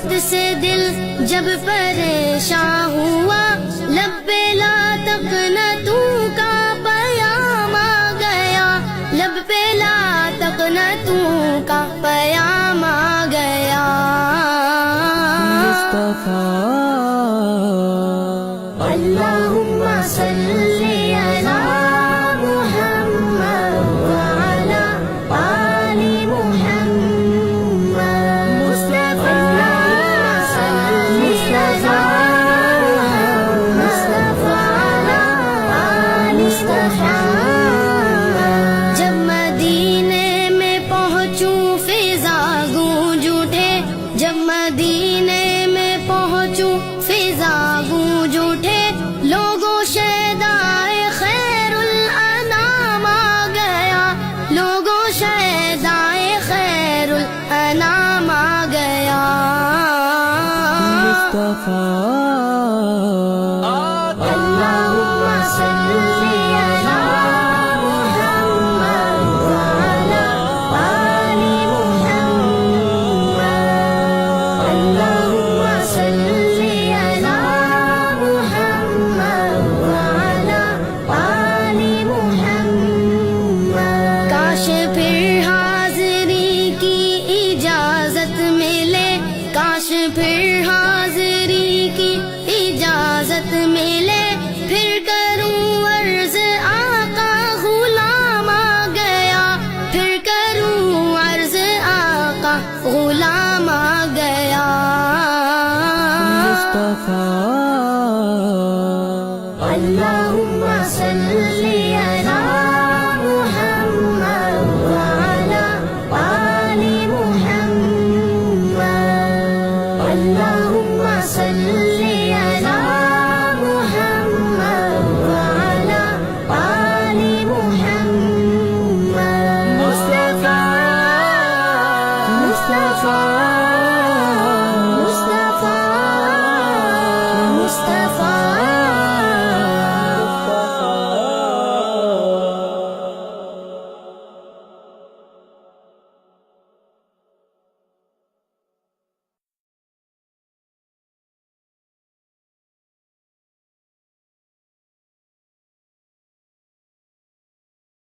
وقت سے دل جب پریشان ہوا، لب پہ لا تقنطوں کا پیام آ گیا، لب پہ لا تقنطوں کا پیام آ گیا۔ اللہم صلی علی محمد وعلی آل محمد۔ مصطفیٰ صلی علی جب مدینے میں پہنچوں فضا گونج اٹھے، جب مدینے میں پہنچوں فضا گونج اٹھے، لوگوں شیدائے خیر الانام آ گیا، لوگوں شیدائے خیر الانام آ گیا۔ اللہم صلی علی محمد وعلی آل محمد۔ اللہم صلی علی محمد وعلی آل محمد۔ کاش پھر حاضری کی اجازت ملے، کاش پھر حاضری کی اجازت ملے، پھر کروں عرض آقا غلام آ گیا، پھر کروں عرض آقا غلام آ گیا۔ اللہم صلی علی محمد وعلی آل محمد۔ اللہم صلی علی محمد وعلی آل محمد۔ مصطفیٰ